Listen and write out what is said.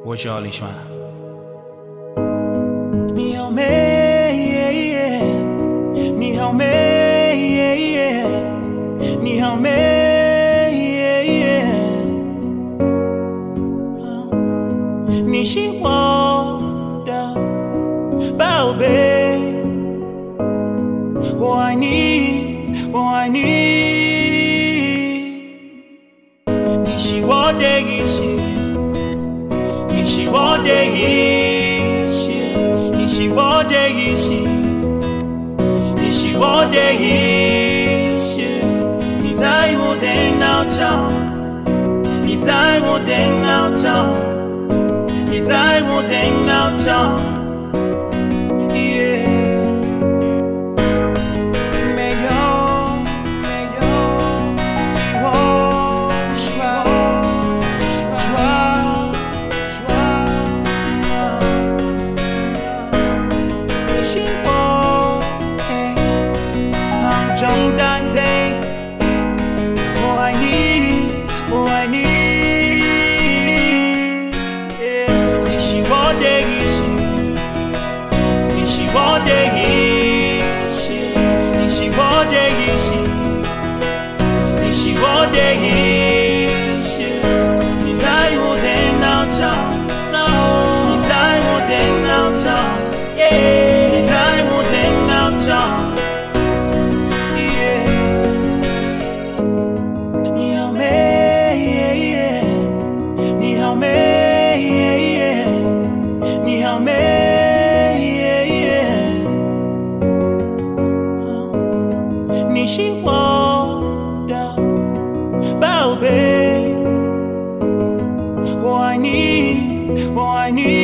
我叫李川。你好美，你好美，你好美，你是我的宝贝，我爱你，我爱你。你是我的一切，你是我的一切，你是我的一切，你是我的一切。你在我的脑中，你在我的脑中，你在我的脑中。重担的，我爱你，我爱你。你是我的一切，你是我的一切，你是我的一切，你是我的一切。你在我的脑中，你在我的脑中，你在我的脑中。你是我的宝贝，我爱你，我爱你。